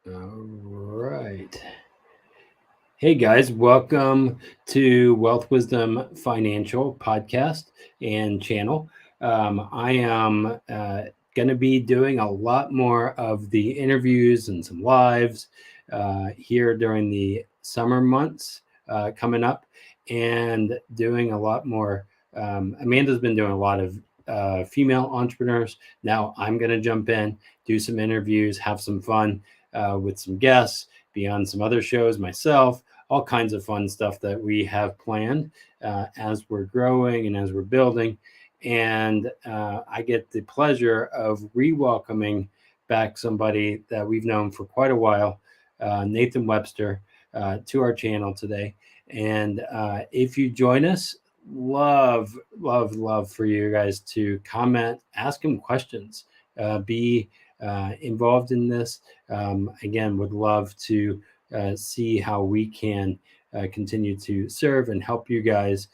All right. Hey guys, welcome to Wealth Wisdom Financial podcast and channel. I am going to be doing a lot more of the interviews and some lives here during the summer months coming up, and doing a lot more. Amanda's been doing a lot of female entrepreneurs. Now I'm going to jump in, do some interviews, have some fun with some guests, be on some other shows myself, all kinds of fun stuff that we have planned as we're growing and as we're building. And I get the pleasure of re-welcoming back somebody that we've known for quite a while, Nathan Webster, to our channel today. And if you join us, love for you guys to comment, ask him questions, be involved in this. Again, would love to see how we can continue to serve and help you guys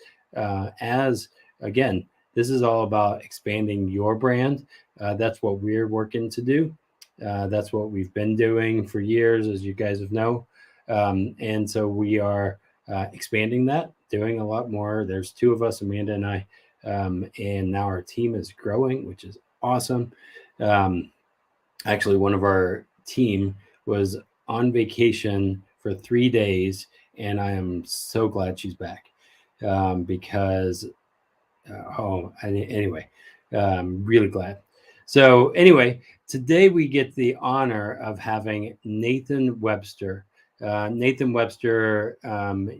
as, again, this is all about expanding your brand. That's what we're working to do. That's what we've been doing for years, as you guys have know. And so we are expanding that, doing a lot more. There's two of us, Amanda and I, and now our team is growing, which is awesome. Um, Actually, one of our team was on vacation for 3 days, and I am so glad she's back because anyway, really glad. So anyway, today we get the honor of having Nathan Webster. Nathan Webster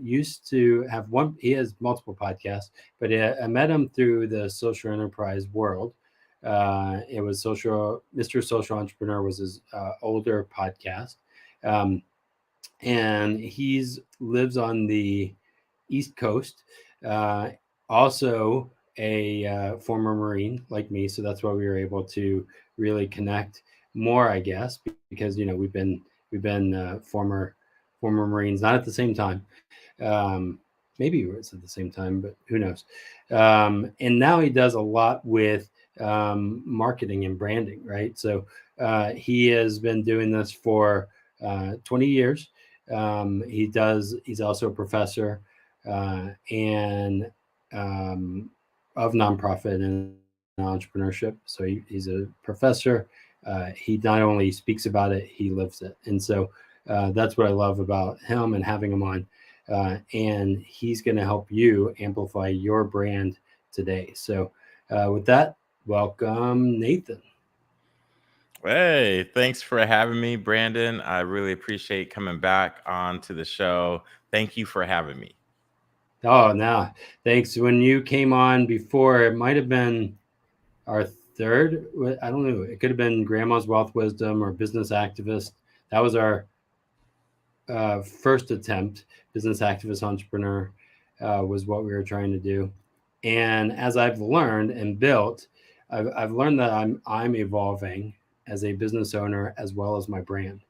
used to have one. He has multiple podcasts, but I met him through the social enterprise world. It was Mr. Social Entrepreneur was his older podcast, um, and he's lives on the East Coast. Uh, Also, a former Marine like me, so that's why we were able to really connect more, I guess, because we've been former Marines, not at the same time. Um, Maybe it was at the same time, but who knows? And now he does a lot with marketing and branding, right? So he has been doing this for 20 years. He's also a professor and of nonprofit and entrepreneurship. So he's a professor. He not only speaks about it, he lives it. And so that's what I love about him and having him on. And he's going to help you amplify your brand today. So with that, welcome, Nathan. Hey, thanks for having me, Brandon. I really appreciate coming back onto the show. Thank you for having me. Oh, now, thanks. When you came on before, it might have been our third. I don't know. It could have been Grandma's Wealth Wisdom or Business Activist. That was our first attempt. Business Activist Entrepreneur was what we were trying to do. And as I've learned and built, I've learned that I'm evolving as a business owner as well as my brand.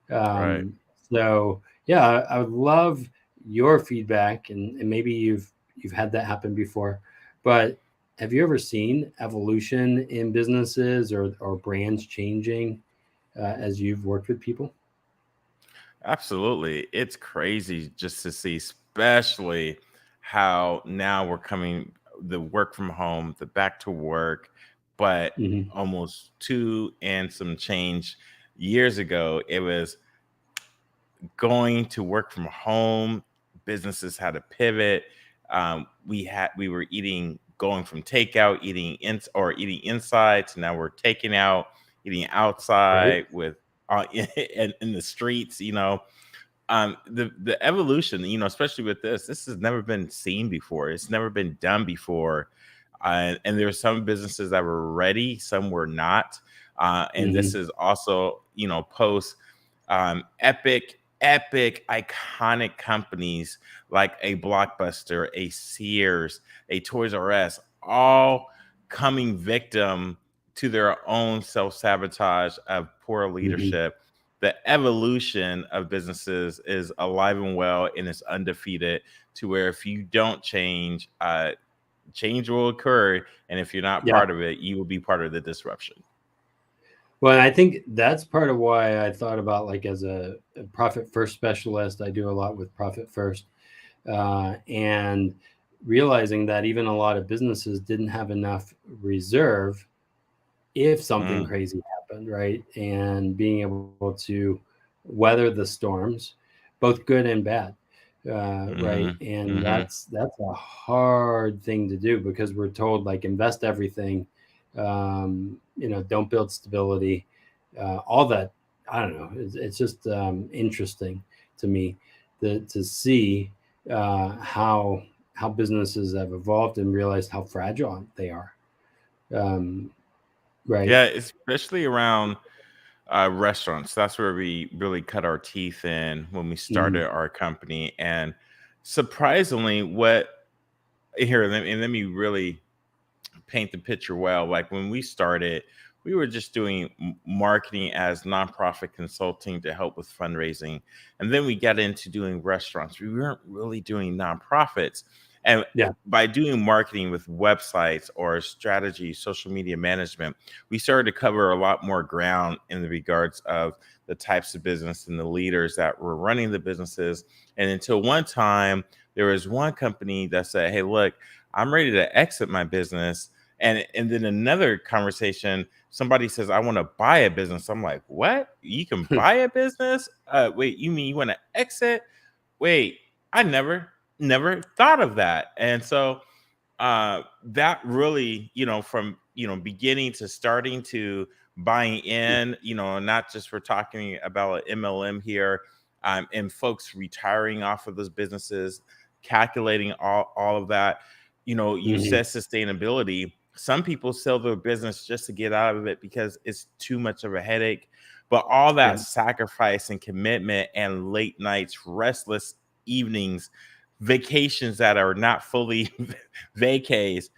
Right. Um, so yeah, I would love your feedback, and maybe you've had that happen before, but have you ever seen evolution in businesses or brands changing as you've worked with people? Absolutely. It's crazy just to see, especially how now we're coming the work from home, the back to work, but Hmm. almost two and some change years ago, it was going to work from home. Businesses had to pivot. We were eating, going from takeout, eating inside to now we're taking out, eating Right. outside with in the streets. The evolution. Especially with this has never been seen before. It's never been done before. And there were some businesses that were ready, some were not. And this Hmm. is also, post epic, iconic companies like a Blockbuster, a Sears, a Toys R Us, all coming victim to their own self sabotage of poor Hmm. leadership. The evolution of businesses is alive and well and is undefeated, to where if you don't change, change will occur. And if you're not Yeah. part of it, you will be part of the disruption. Well, I think that's part of why I thought about, like, as a profit first specialist, I do a lot with profit first, and realizing that even a lot of businesses didn't have enough reserve if something Mm, crazy happened, right? And being able to weather the storms, both good and bad, right? mhm, And mhm. that's a hard thing to do because we're told, like, invest everything, don't build stability, all that. I don't know. It's just interesting to me to see how businesses have evolved and realized how fragile they are. Um, right. Yeah, especially around restaurants. That's where we really cut our teeth in when we Mhm. started our company. And surprisingly, what here, let me really paint the picture well. Like when we started, we were just doing marketing as nonprofit consulting to help with fundraising. And then we got into doing restaurants. We weren't really doing nonprofits. And Yeah. by doing marketing with websites or strategy, social media management, we started to cover a lot more ground in the regards of the types of business and the leaders that were running the businesses. And until one time, there was one company that said, "Hey, look, I'm ready to exit my business." And then another conversation, somebody says, "I want to buy a business." I'm like, "What? You can buy a business? Wait, you mean you want to exit? Wait, I never thought of that." And so that really, from beginning to starting to buying in, not just we're talking about an MLM here, and folks retiring off of those businesses, calculating all of that. You Mhm. said sustainability. Some people sell their business just to get out of it because it's too much of a headache. But all Yeah. that sacrifice and commitment and late nights, restless evenings, vacations that are not fully vacays,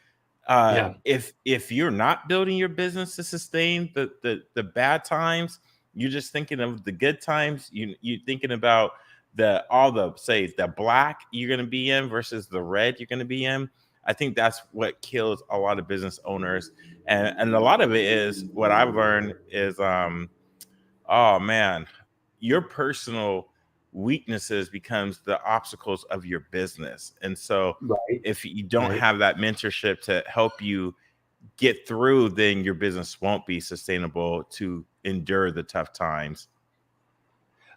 Yeah. if you're not building your business to sustain the bad times, you're just thinking of the good times. You thinking about the all the say the black you're going to be in versus the red you're going to be in. I think that's what kills a lot of business owners, and a lot of it is what I've learned is oh man, your personal weaknesses becomes the obstacles of your business. And so Right. if you don't Right. have that mentorship to help you get through, then your business won't be sustainable to endure the tough times.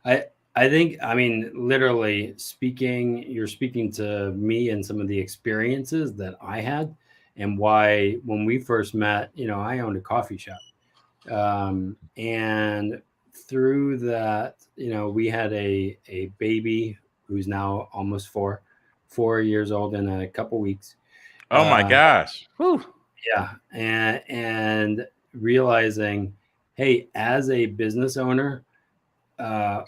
I I think, I mean, literally speaking, you're speaking to me and some of the experiences that I had, and why when we first met, I owned a coffee shop. And through that, we had a baby who's now almost 4 years old in a couple weeks. Oh my Uh, gosh. Whew. yeah, and realizing, hey, as a business owner,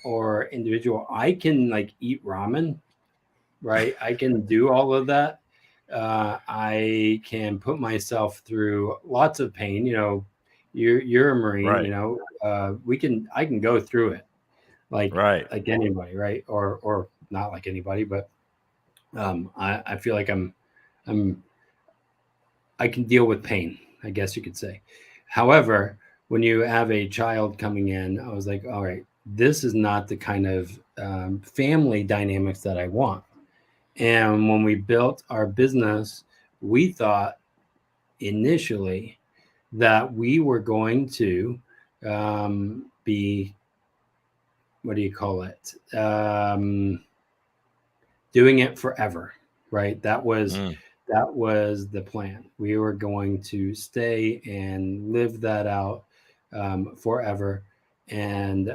or individual, I can, like, eat ramen, right? I can do all of that. I can put myself through lots of pain. You're a Marine. Right. I can go through it like Right. anybody, right? Or not like anybody, but I feel like I'm I can deal with pain, I guess you could say. However, when you have a child coming in, I was like, all right, this is not the kind of family dynamics that I want. And when we built our business, we thought initially that we were going to be, what do you call it? Doing it forever, right? Mm, That was the plan. We were going to stay and live that out forever, and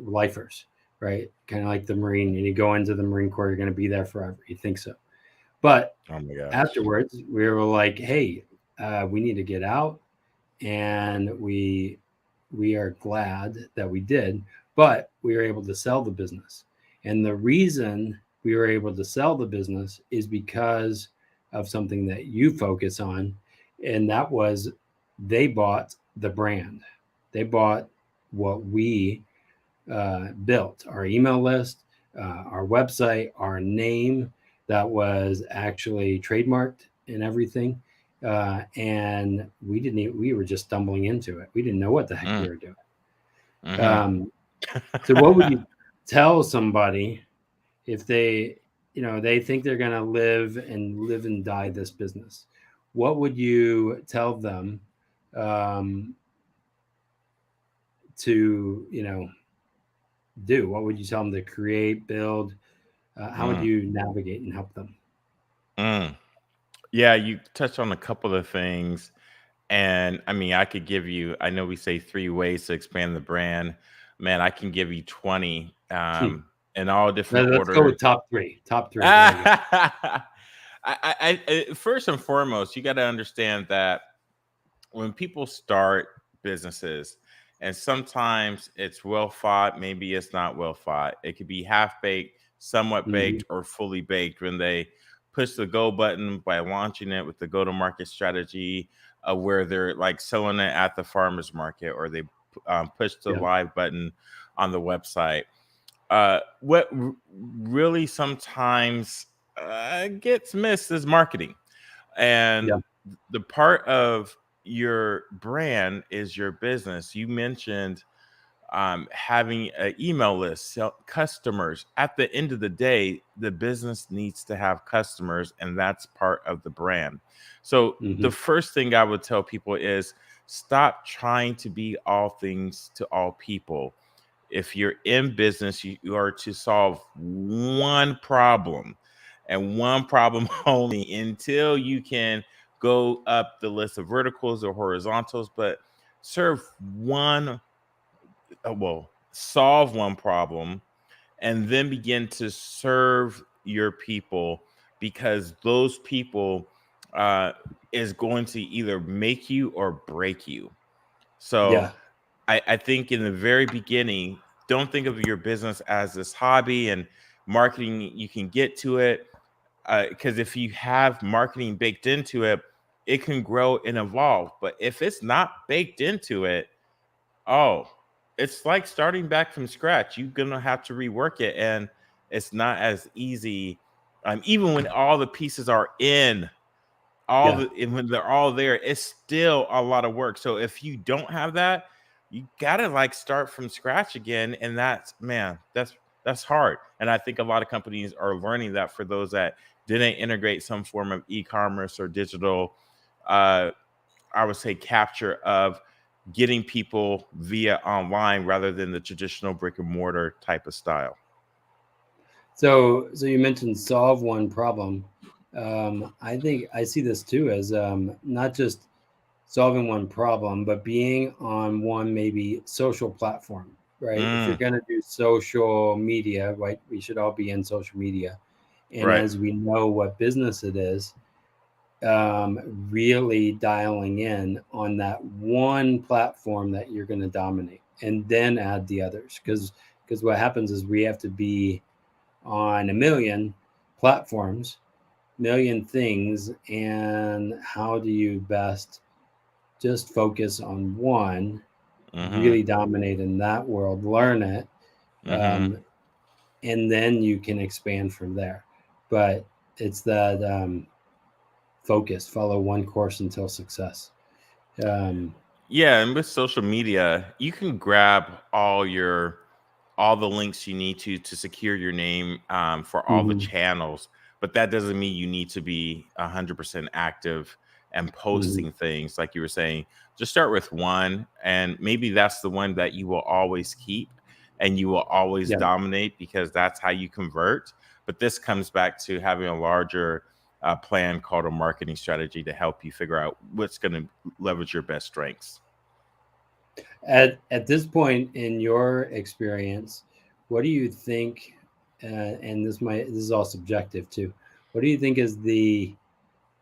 lifers, right? Kind of like the Marine. You go into the Marine Corps, you're going to be there forever. You think so, but oh my gosh. afterwards, we were like, hey, we need to get out, and we are glad that we did, but we were able to sell the business. And the reason we were able to sell the business is because of something that you focus on, and that was they bought the brand. They bought what we built, our email list, our website, our name that was actually trademarked and everything. and we were just stumbling into it. We didn't know what the heck we Mm, were doing. mhm. Um, so what would you tell somebody if they think they're going to live and die this business? What would you tell them um, to do? What would you tell them to create, build? How would Mm, you navigate and help them? mm. Yeah, you touched on a couple of things. And I mean, I could give you, I know we say 3 ways to expand the brand. Man, I can give you 20 Hmm. in all different Let's go orders. with top three. Top three. There you go. First and foremost, you got to understand that when people start businesses, and sometimes it's well thought, maybe it's not well thought. It could be half baked, somewhat Hmm. baked, or fully baked when they push the go button by launching it with the go to market strategy, where they're like selling it at the farmer's market, or they push the Yeah. live button on the website. Really sometimes gets missed is marketing. And Yeah. the part of your brand is your business. You mentioned having an email list, customers. At the end of the day, the business needs to have customers, and that's part of the brand. So, Hmm. the first thing I would tell people is stop trying to be all things to all people. If you're in business, you are to solve one problem and one problem only until you can go up the list of verticals or horizontals, but serve one, solve one problem and then begin to serve your people, because those people uh, is going to either make you or break you. So Yeah. I think in the very beginning, don't think of your business as this hobby and marketing. You can get to it because if you have marketing baked into it, it can grow and evolve. But if it's not baked into it, oh, it's like starting back from scratch. You're gonna have to rework it, and it's not as easy. Even when all the pieces are in, Yeah. and when they're all there, it's still a lot of work. So if you don't have that, you gotta like start from scratch again, and that's, man, that's hard. And I think a lot of companies are learning that. For those that didn't integrate some form of e-commerce or digital, uh, I would say, capture of getting people via online rather than the traditional brick and mortar type of style. So you mentioned solve one problem. I think I see this too as not just solving one problem, but being on one maybe social platform, right? If you're Mm, going to do social media, right, we should all be in social media. And right. as we know what business it is, really dialing in on that one platform that you're going to dominate, and then add the others. Because what happens is we have to be on a million platforms, million things, and how do you best just focus on one, Mm-hmm. really dominate in that world, learn it, Mm-hmm. um, and then you can expand from there. But it's that focus, follow one course until success. Um, Yeah, and with social media, you can grab all the links you need to secure your name for all the mhm, channels, but that doesn't mean you need to be 100% active and mhm. posting things like you were saying. Just start with one, and maybe that's the one that you will always keep and you will always Yeah. dominate, because that's how you convert. But this comes back to having a larger plan called a marketing strategy to help you figure out what's going to leverage your best strengths. At this point in your experience, what do you think? And this is all subjective too. What do you think is the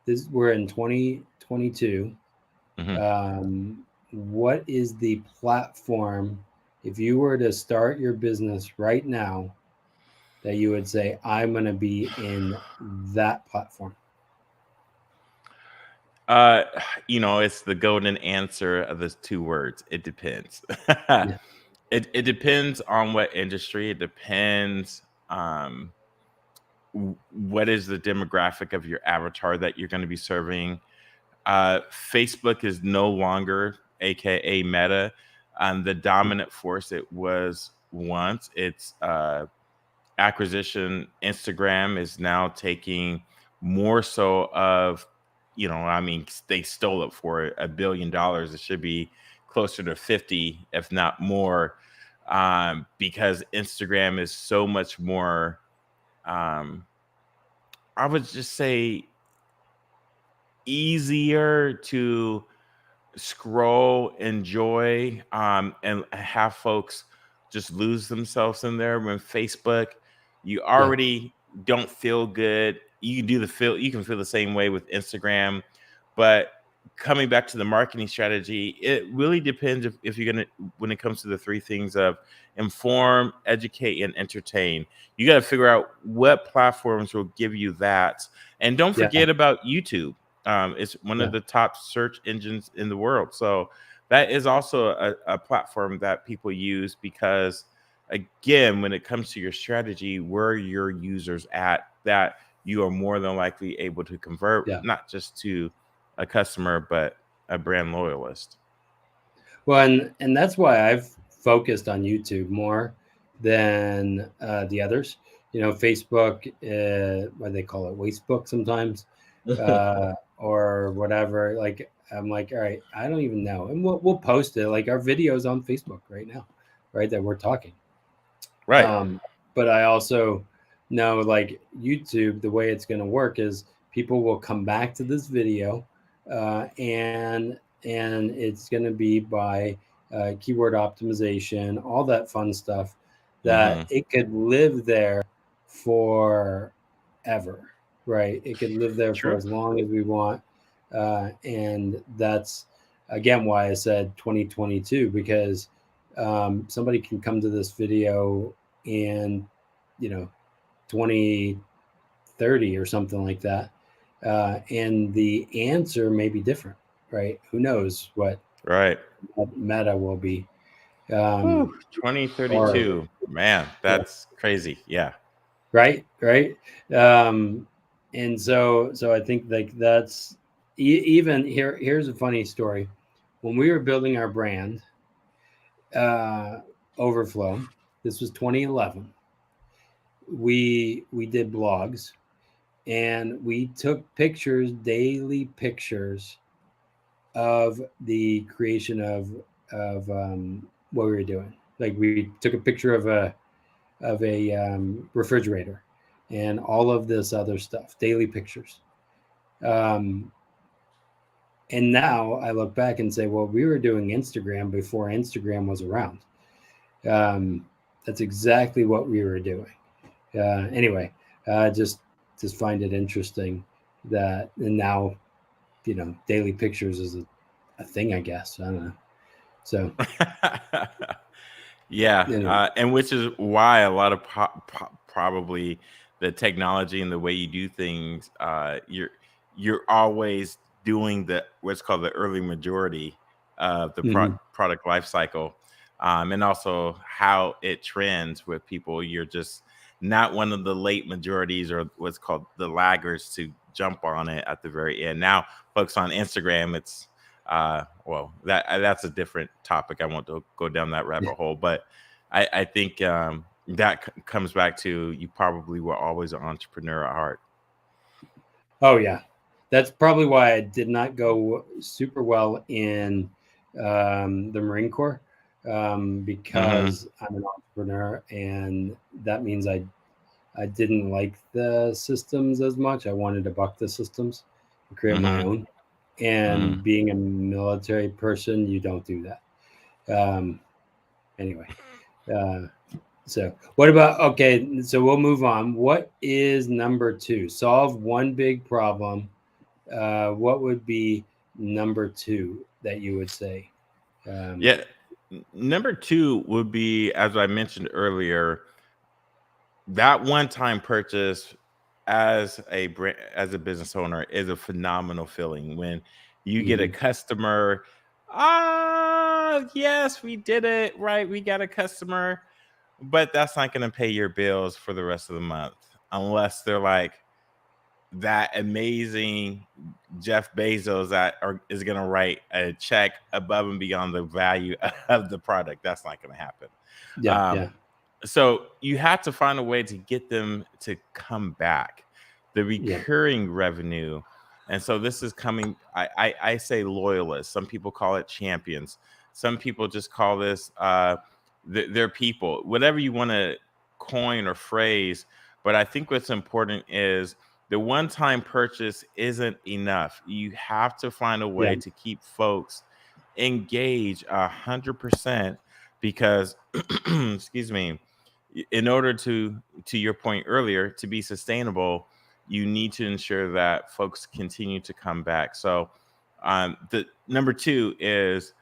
this we're in 2022. Hmm. What is the platform, if you were to start your business right now, that you would say, I'm going to be in that platform? Uh, it's the golden answer of those 2 words. It depends. Yeah. It depends on what industry. It depends. What is the demographic of your avatar that you're going to be serving? Facebook is no longer, aka Meta, the dominant force it was once. It's acquisition. Instagram is now taking more so of, I mean, they stole it for $1 billion. It should be closer to 50, if not more, because Instagram is so much more, I would just say, easier to scroll, enjoy, and have folks just lose themselves in there. When Facebook, you Yeah. already don't feel good. You can feel the same way with Instagram. But coming back to the marketing strategy, it really depends if you're gonna, when it comes to the three things of inform, educate, and entertain. You got to figure out what platforms will give you that. And don't Yeah. forget about YouTube. It's one Yeah. of the top search engines in the world. So that is also a platform that people use because, again, when it comes to your strategy, where are your users at that you are more than likely able to convert, Yeah. not just to a customer, but a brand loyalist. Well, and that's why I've focused on YouTube more than the others. Facebook, what they call it, Wastebook sometimes, or whatever. Like I'm like, all right, I don't even know, and we'll post it like our videos on Facebook right now, right? That we're talking. Right. Um, but I also know like YouTube, the way it's going to work is people will come back to this video, and it's going to be by keyword optimization, all that fun stuff, that Mm-hmm. it could live there forever, right? It could live there for True. as long as we want, and that's again why I said 2022, because somebody can come to this video in, 2030 or something like that, and the answer may be different, right? Who knows what Right. meta will be, Whew, or 2032. Man, yeah, that's crazy. Yeah. right. um, and so I think like that's even here's a funny story. When we were building our brand, uh, Overflow, this was 2011, we did blogs, and we took pictures, daily pictures of the creation of what we were doing. Like we took a picture of a refrigerator and all of this other stuff, daily pictures. Um, and now I look back and say, well, we were doing Instagram before Instagram was around. Um, that's exactly what we were doing. Anyway, just find it interesting that, and now daily pictures is a thing, I guess. I don't know. So Yeah, anyway, and which is why a lot of probably the technology and the way you do things, you're always doing the what's called the early majority of the mm-hmm. product life cycle, and also how it trends with people. You're just not one of the late majorities or what's called the laggards to jump on it at the very end. Now, folks on Instagram, it's well, that's a different topic. I won't go down that rabbit hole, but I think that comes back to you probably were always an entrepreneur at heart. Oh yeah, that's probably why I did not go super well in the Marine Corps, Mm-hmm. because I'm an entrepreneur, and that means I didn't like the systems as much. I wanted to buck the systems and create my Mm-hmm. own. Mm-hmm. And being a military person, you don't do that. Anyway, uh, so what about, okay? So we'll move on. What is number two? Solve one big problem. What would be number two that you would say? Um, Yeah. Number two would be, as I mentioned earlier, that one-time purchase as a business owner is a phenomenal feeling when you get a mhm. customer. Yes, we did it right, we got a customer, but that's not going to pay your bills for the rest of the month unless they're like that amazing Jeff Bezos is going to write a check above and beyond the value of the product. That's not going to happen. Yeah, Um, yeah, so you have to find a way to get them to come back, the yeah, recurring revenue. And so this is coming, I say loyalists. Some people call it champions. Some people just call this their people, whatever you want to coin or phrase. But I think what's important is the one-time purchase isn't enough. You have to find a yeah, way to keep folks engaged 100%, because excuse me, in order to your point earlier, to be sustainable, you need to ensure that folks continue to come back. So the number two is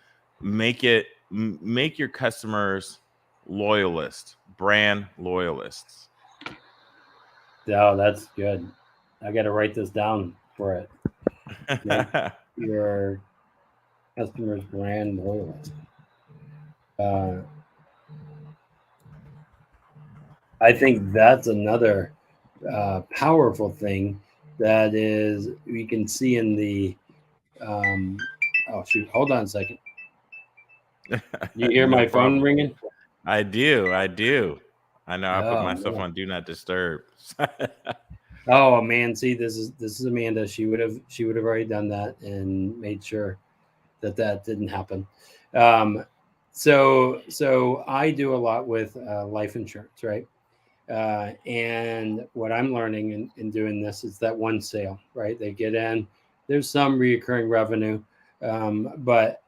make your customers loyalists, brand loyalists. oh, that's good. I got to write this down for it. Make your customers brand loyalist. Uh, I think that's another powerful thing that is we can see in the. Um, oh shoot! Hold on a second. You hear No my phone problem. ringing? I do. I know I put Oh myself man. on do not disturb. Oh man. See, this is Amanda. She would have already done that and made sure that that didn't happen. Um, so I do a lot with life insurance, right? And what I'm learning in doing this is that one sale, right? They get in, there's some reoccurring revenue, but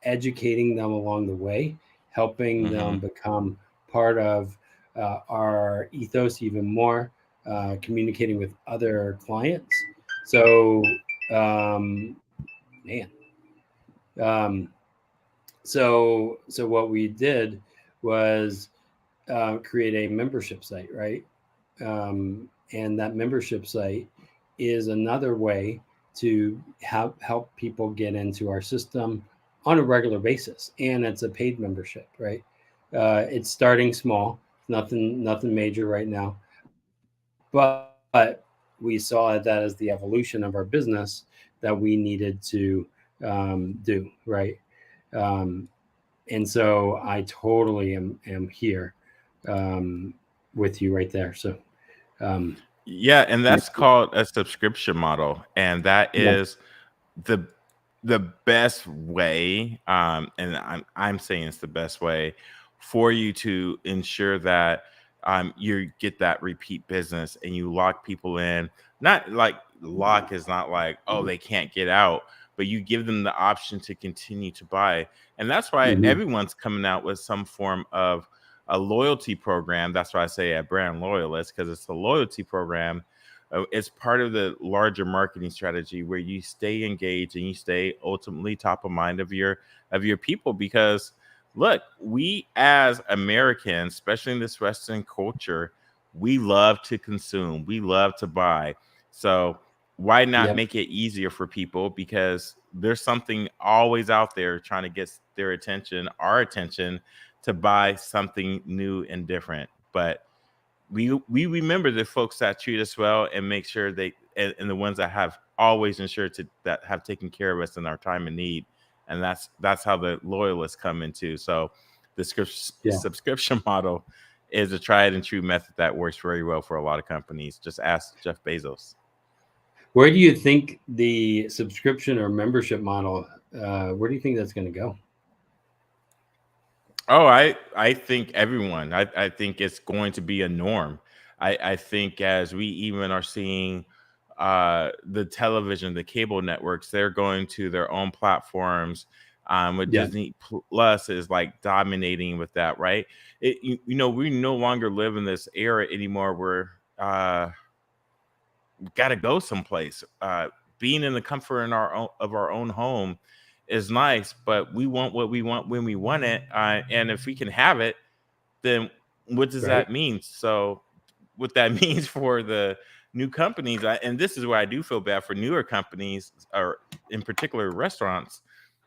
educating them along the way, helping them Hmm. become part of our ethos even more, communicating with other clients. So, man, um, so what we did was create a membership site, right? And that membership site is another way to help people get into our system on a regular basis, and it's a paid membership, right? It's starting small, nothing major right now, but we saw that as the evolution of our business that we needed to do, right? Um, and so I totally am here um, with you right there. So um, Yeah, and yeah, that's called a subscription model, and that yeah, is the the best way. And I'm saying it's the best way for you to ensure that you get that repeat business and you lock people in. Not like lock is not like, oh, they can't get out, but you give them the option to continue to buy. And that's why hmm, everyone's coming out with some form of a loyalty program. That's why I say a brand loyalist, because it's a loyalty program. It's part of the larger marketing strategy where you stay engaged and you stay ultimately top of mind of your people. Because look, we as Americans, especially in this Western culture, we love to consume, we love to buy. So why not yep, make it easier for people? Because there's something always out there trying to get their attention, our attention, to buy something new and different. But we remember the folks that treat us well and make sure they, and the ones that have always ensured to that have taken care of us in our time of need. And that's how the loyalists come into. So the yeah. subscription model is a tried and true method that works very well for a lot of companies. Just ask Jeff Bezos. Where do you think the subscription or membership model? Where do you think that's going to go? Oh, I think everyone. I think it's going to be a norm. I think as we even are seeing the television, the cable networks, they're going to their own platforms. With Yeah, Disney Plus is like dominating with that, right? We no longer live in this era anymore where got to go someplace. Being in the comfort in our own home is nice, but we want what we want when we want it, and if we can have it, then what does right. that mean? So, what that means for the new companies, and this is where I do feel bad for newer companies, or in particular restaurants,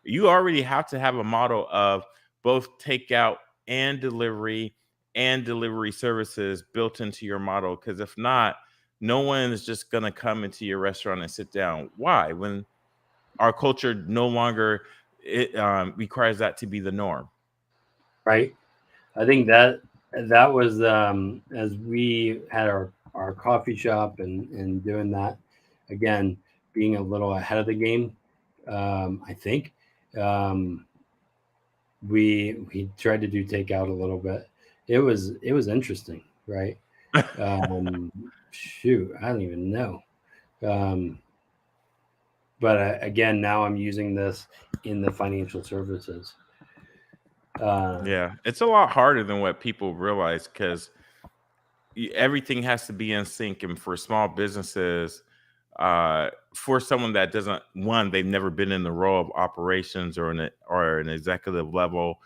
you already have to have a model of both takeout and delivery services built into your model. Because if not, No one is just going to come into your restaurant and sit down. Why? When our culture no longer requires that to be the norm. Right. I think that was as we had our coffee shop and doing that again, being a little ahead of the game. I think um, we tried to do takeout a little bit. It was interesting, right? Um, Shoot, I don't even know. Um, but again, now I'm using this in the financial services. Uh, Yeah, it's a lot harder than what people realize because everything has to be in sync. And for small businesses, for someone that doesn't, one, they've never been in the role of operations or an executive level,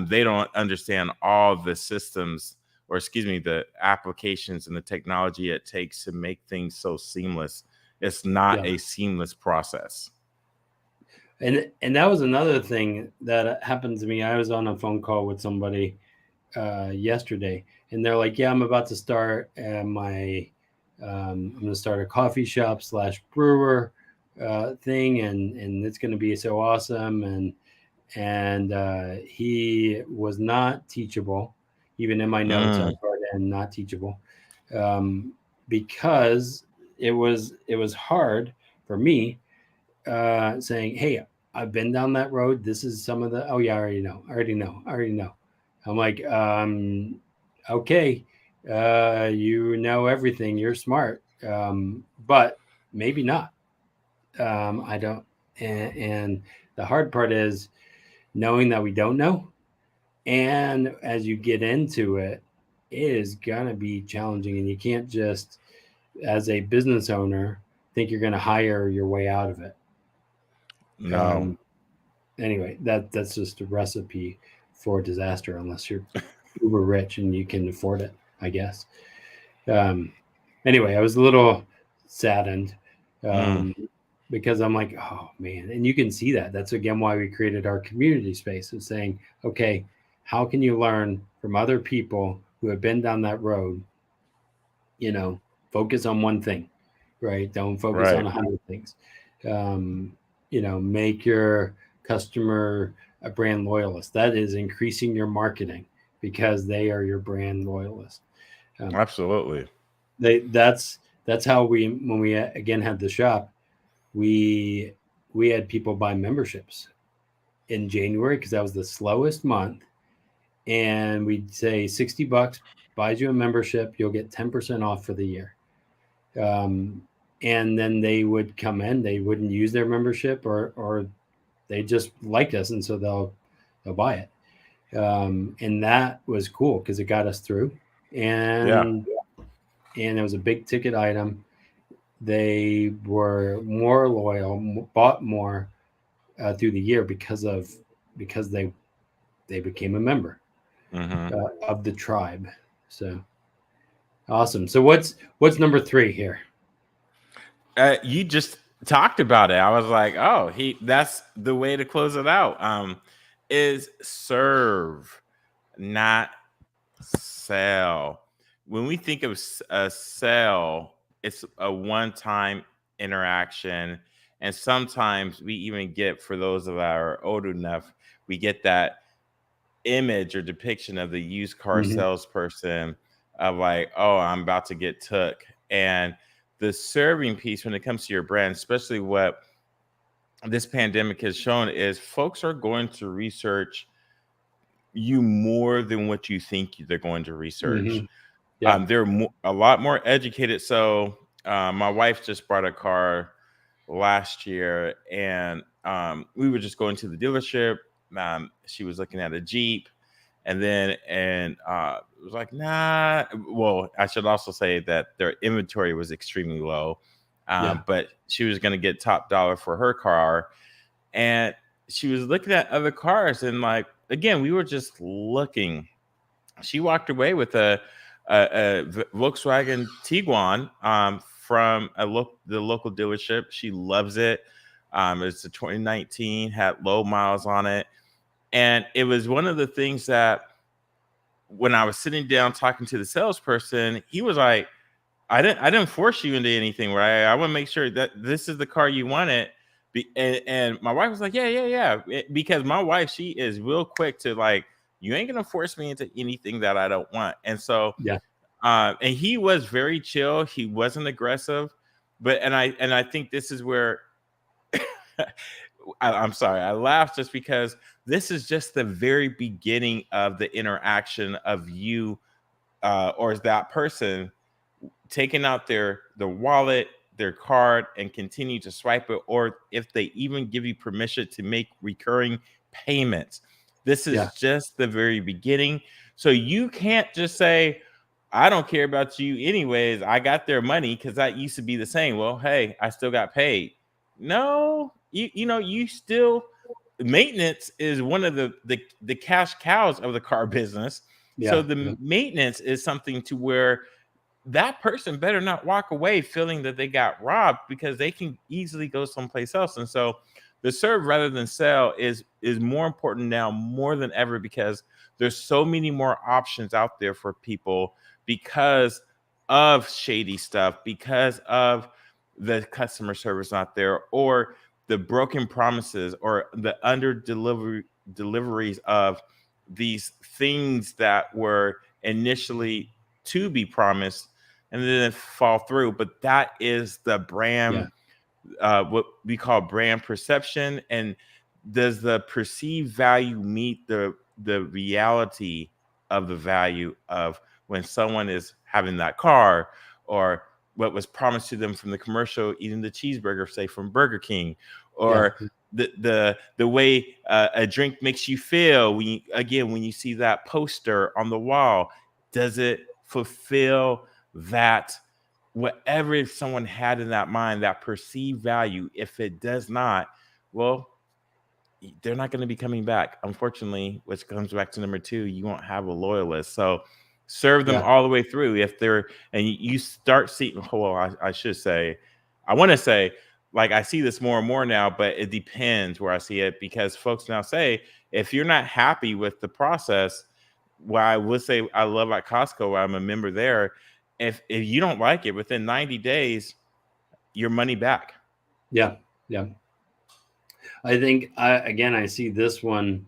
they don't understand all the systems, or excuse me, the applications and the technology it takes to make things so seamless. It's not yeah. a seamless process. And that was another thing that happened to me. I was on a phone call with somebody yesterday, and they're like, "Yeah, I'm about to start I'm going to start a coffee shop slash brewer thing, and it's going to be so awesome." And he was not teachable. Even in my notes, I Mm, wrote in not teachable um, because it was hard for me saying, "Hey, I've been down that road. This is some of the. Oh yeah, I already know. I already know. I already know." I'm like, okay, you know everything. You're smart, but maybe not. I don't. And the hard part is knowing that we don't know. And as you get into it, it is gonna be challenging, and you can't just, as a business owner, think you're gonna hire your way out of it. no. Um, anyway, that's just a recipe for disaster unless you're uber rich and you can afford it, I guess. Um, anyway, I was a little saddened Mm, um, because I'm like, oh man, and you can see that. That's again why we created our community space of saying, okay, how can you learn from other people who have been down that road? You know, focus on one thing, right? Don't focus on right. 100 things. Um, make your customer a brand loyalist. That is increasing your marketing because they are your brand loyalist. Um, Absolutely. that's how we when we again had the shop, we we had people buy memberships in January because that was the slowest month, and we'd say $60 buys you a membership, you'll get 10% off for the year. Um, and then they would come in, they wouldn't use their membership, or they just liked us, and so they'll buy it. And that was cool because it got us through, Yeah. and it was a big ticket item. They were more loyal, bought more through the year because they became a member Hmm. of the tribe. So awesome. So what's number three here? You just talked about it. I was like, oh, that's the way to close it out. Is serve, not sell. When we think of a sell, it's a one-time interaction, and sometimes we even get, for those of our old enough, we get that image or depiction of the used car Mm-hmm. salesperson of like, oh, I'm about to get took. And the serving piece when it comes to your brand, especially what this pandemic has shown, is folks are going to research you more than what you think they're going to Mm-hmm. research. Yeah. They're a lot more educated. So my wife just bought a car last year, and we were just going to the dealership. She was looking at a Jeep, and it was like, nah. Well, I should also say that their inventory was extremely low, Yeah. but she was going to get top dollar for her car, and she was looking at other cars, and like, again, we were just looking. She walked away with a Volkswagen Tiguan from the local dealership. She loves it. It's a 2019, had low miles on it, and it was one of the things that when I was sitting down talking to the salesperson, he was like, I didn't force you into anything, right? I want to make sure that this is the car you wanted. And my wife was like, yeah. Because my wife, she is real quick to like, you ain't gonna force me into anything that I don't want. And so, Yeah. and he was very chill. He wasn't aggressive, but and I think this is where I'm sorry, I laughed just because this is just the very beginning of the interaction of you or that person taking out their wallet, their card, and continue to swipe it, or if they even give you permission to make recurring payments. This Yeah. is just the very beginning. So you can't just say, I don't care about you anyways. I got their money, because that used to be the same. Well, hey, I still got paid. No, you still, maintenance is one of the cash cows of the car business. So Yeah. the Yeah. maintenance is something to where that person better not walk away feeling that they got robbed, because they can easily go someplace else. And so the serve rather than sell is more important now more than ever, because there's so many more options out there for people because of shady stuff, because of the customer service not there, or the broken promises, or the under deliveries of these things that were initially to be promised and then fall through. But that is the brand, Yeah. what we call brand perception. And does the perceived value meet the reality of the value of when someone is having that car, or what was promised to them from the commercial, eating the cheeseburger, say from Burger King, Yeah. or the way a drink makes you feel when you see that poster on the wall? Does it fulfill that, whatever someone had in that mind, that perceived value? If it does not, well, they're not going to be coming back, unfortunately, which comes back to number two. You won't have a loyalist. So serve them Yeah. all the way through. If they're, and you start seeing, well, I should say, I want to say, like, I see this more and more now, but it depends where I see it, because folks now say, if you're not happy with the process, well, I would say I love at Costco, I'm a member there. If you don't like it within 90 days, your money back. Yeah. Yeah. I think again, I see this one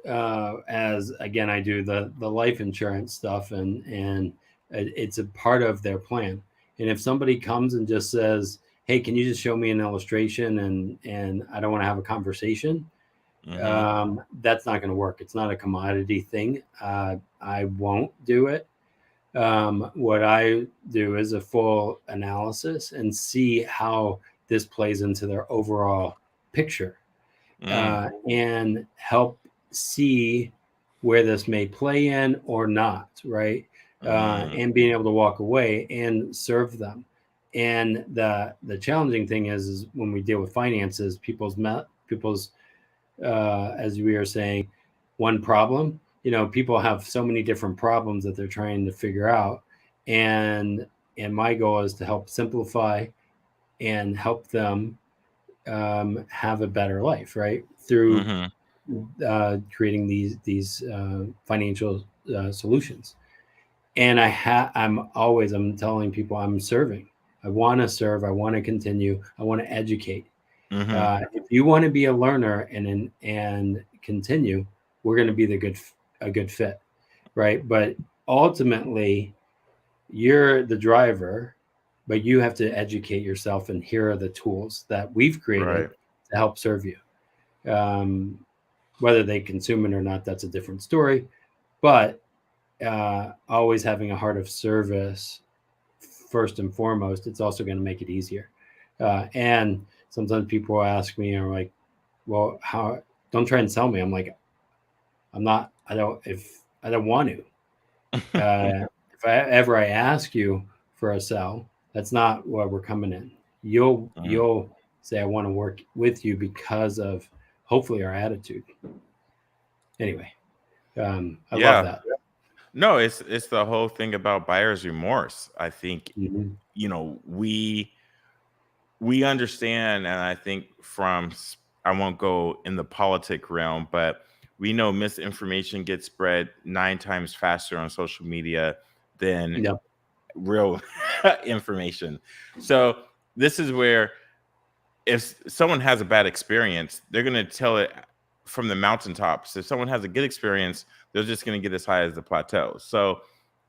as, again, I do the life insurance stuff, and it's a part of their plan. And if somebody comes and just says, "Hey, can you just show me an illustration?" and I don't want to have a conversation, Mm-hmm. that's not going to work. It's not a commodity thing. I won't do it. What I do is a full analysis and see how this plays into their overall picture, Mm, and help see where this may play in or not, right? mm, And being able to walk away and serve them. And the challenging thing is when we deal with finances, people's as we are saying, one problem. People have so many different problems that they're trying to figure out, and my goal is to help simplify and help them have a better life, right? Through mm-hmm. creating these financial solutions. And I'm telling people I'm serving. I want to serve. I want to continue. I want to educate. Mm-hmm. If you want to be a learner and continue, we're going to be a good fit, right? But ultimately, you're the driver, but you have to educate yourself. And here are the tools that we've created Right. to help serve you. Um, Whether they consume it or not, that's a different story. But always having a heart of service first and foremost, it's also going to make it easier. And sometimes people ask me, are like, "Well, how? Don't try and sell me." I'm like, "I'm not. I don't. If I don't want to. If I ask you for a sell, that's not where we're coming in. Mm. You'll say I want to work with you because of hopefully our attitude. Anyway, I love Yeah. that. No, it's the whole thing about buyer's remorse. I think, Mm-hmm. we understand, and I think I won't go in the politic realm, but we know misinformation gets spread 9 times faster on social media than Yeah. real information. So this is where if someone has a bad experience, they're going to tell it from the mountaintops. If someone has a good experience, they're just going to get as high as the plateau. So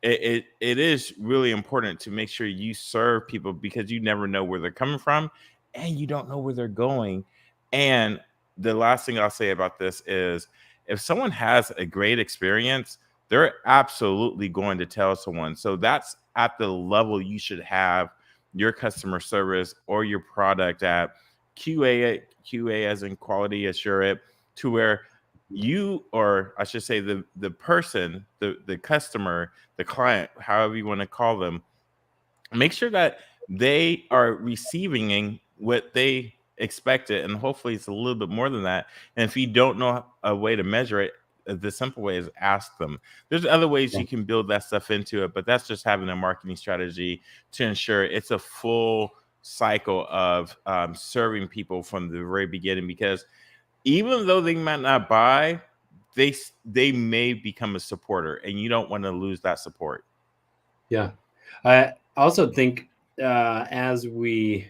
it is really important to make sure you serve people, because you never know where they're coming from and you don't know where they're going. And the last thing I'll say about this is, if someone has a great experience, they're absolutely going to tell someone. So that's at the level you should have your customer service or your product at. QA as in quality assurance, to where you, or I should say the person, the customer, the client, however you want to call them, make sure that they are receiving what they expected, and hopefully it's a little bit more than that. And if you don't know a way to measure it, the simple way is ask them. There's other ways Yeah. you can build that stuff into it, but that's just having a marketing strategy to ensure it's a full cycle of serving people from the very beginning. Because even though they might not buy, they may become a supporter, and you don't want to lose that support. Yeah. I also think as we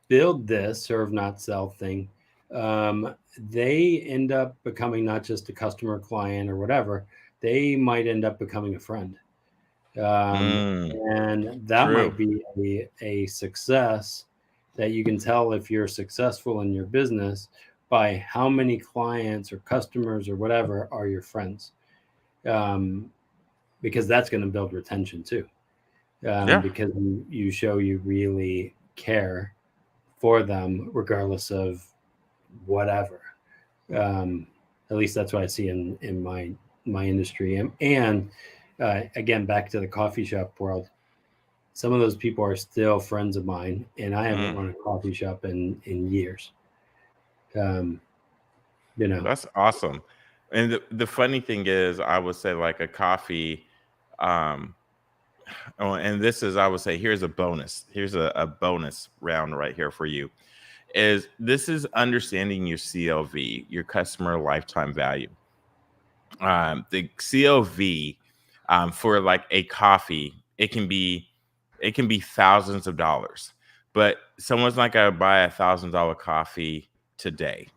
build this serve not sell thing, they end up becoming not just a customer, client, or whatever. They might end up becoming a friend, Mm, and that true. might be a success that you can tell if you're successful in your business by how many clients or customers or whatever are your friends, um, because that's going to build retention too, Yeah. because you show you really care for them regardless of whatever. Um, at least that's what I see in my industry. And again, back to the coffee shop world, some of those people are still friends of mine, and I haven't Mm. run a coffee shop in years. Um, you know, That's awesome. And the funny thing is, I would say like a coffee, um, oh, and this is, I would say, here's a bonus. Here's a bonus round right here for you. Is this is understanding your CLV, your customer lifetime value. The CLV, for like a coffee, it can be thousands of dollars, but someone's not gonna buy $1,000 coffee today.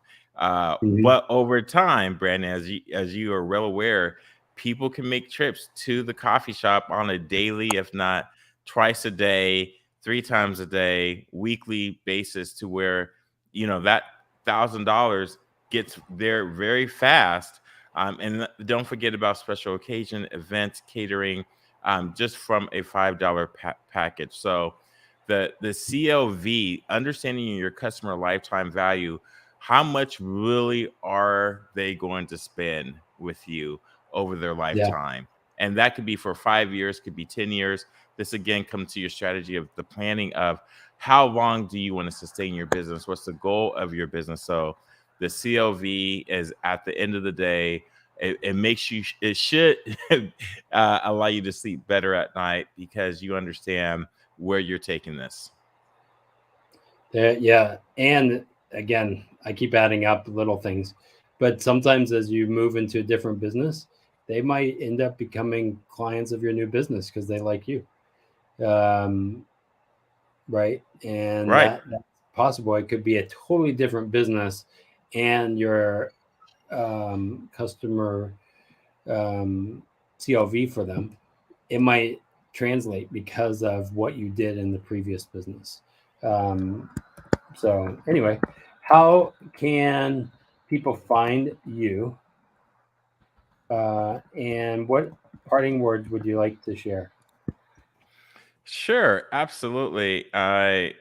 mhm. But over time, Brandon, as you are well aware, people can make trips to the coffee shop on a daily, if not twice a day, three times a day, weekly basis, to where that $1,000 gets there very fast. And don't forget about special occasion events, catering, just from a $5 package. So the CLV, understanding your customer lifetime value, how much really are they going to spend with you over their Yeah, lifetime? And that could be for 5 years, could be 10 years. This again comes to your strategy of the planning of how long do you want to sustain your business? What's the goal of your business? So the CLV is, at the end of the day, it makes you, it should allow you to sleep better at night, because you understand where you're taking this. yeah. And again, I keep adding up little things, but sometimes as you move into a different business, they might end up becoming clients of your new business because they like you. Um, right? And Right. that's possible. It could be a totally different business, and your customer um, CLV for them, it might translate because of what you did in the previous business. Um, so anyway, how can people find you, and what parting words would you like to share? Sure, absolutely. Well,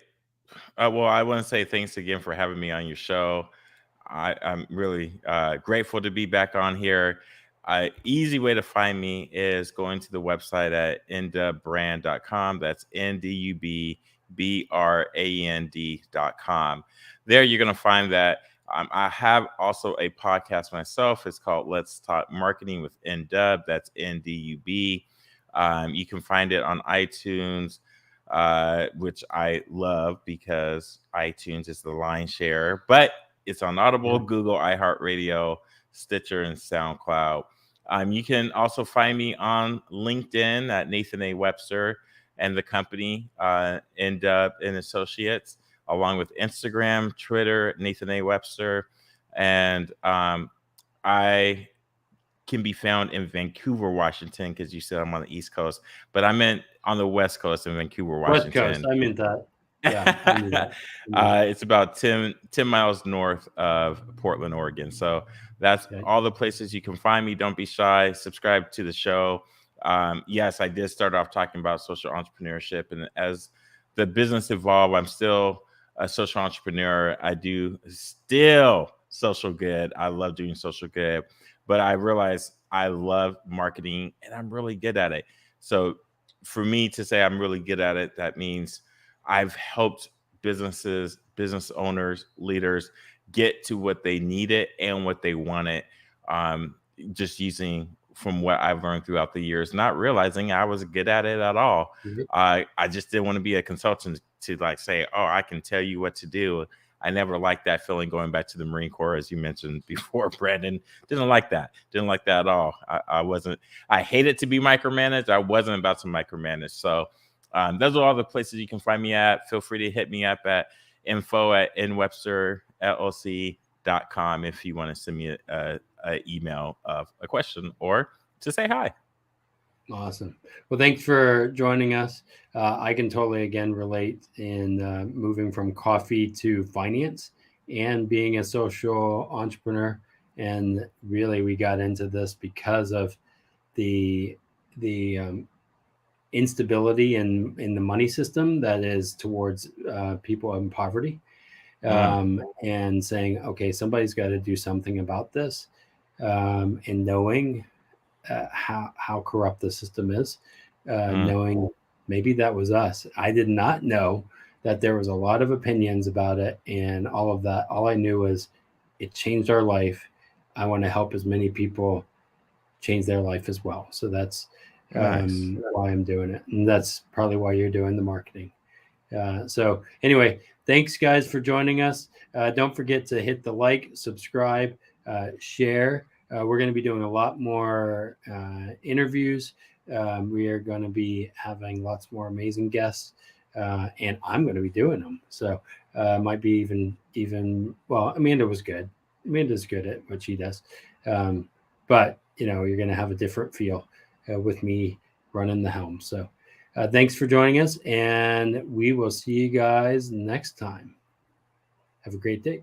I want to say thanks again for having me on your show. I'm really grateful to be back on here. Easy way to find me is going to the website at ndubbrand.com. That's ndubbrand.com. There you're going to find that I have also a podcast myself. It's called Let's Talk Marketing with Ndub. That's NDUB. You can find it on iTunes, which I love because iTunes is the lion's share, but it's on Audible, Yeah. Google, iHeartRadio, Stitcher, and SoundCloud. You can also find me on LinkedIn at Nathan A. Webster. and the company, and Associates, along with Instagram, Twitter, Nathan A. Webster. And I can be found in Vancouver, Washington, because you said I'm on the East Coast, but I meant on the West Coast in Vancouver, West Coast. Washington. I meant that. Yeah, I knew that. I knew that. It's about 10 miles north of Portland, Oregon. So that's Okay. all the places you can find me. Don't be shy. Subscribe to the show. Yes, I did start off talking about social entrepreneurship. And as the business evolved, I'm still a social entrepreneur. I do still social good. I love doing social good, but I realize I love marketing and I'm really good at it. So for me to say I'm really good at it, that means I've helped businesses, business owners, leaders get to what they needed and what they wanted, just using from what I've learned throughout the years, not realizing I was good at it at all. Mhm. I just didn't want to be a consultant to like say, oh, I can tell you what to do. I never liked that feeling going back to the Marine Corps, as you mentioned before, Brandon. Didn't like that. Didn't like that at all. I hated to be micromanaged. I wasn't about to micromanage. So those are all the places you can find me at. Feel free to hit me up at info@nwebsterllc.com if you want to send me a email of a question or to say hi. Awesome. Well, thanks for joining us. I can totally, again, relate in moving from coffee to finance and being a social entrepreneur. And really, we got into this because of the instability in the money system that is towards people in poverty, and saying, okay, somebody's got to do something about this, and knowing how corrupt the system is, knowing maybe that was us. I did not know that there was a lot of opinions about it and all of that. All I knew was it changed our life. I want to help as many people change their life as well. So that's Nice. why I'm doing it. And that's probably why you're doing the marketing. So anyway, thanks guys for joining us. Don't forget to hit the like, subscribe, share. We're going to be doing a lot more interviews. We are going to be having lots more amazing guests, and I'm going to be doing them. So might be even well. Amanda was good. Amanda's good at what she does, but you're going to have a different feel with me running the helm. So thanks for joining us, and we will see you guys next time. Have a great day.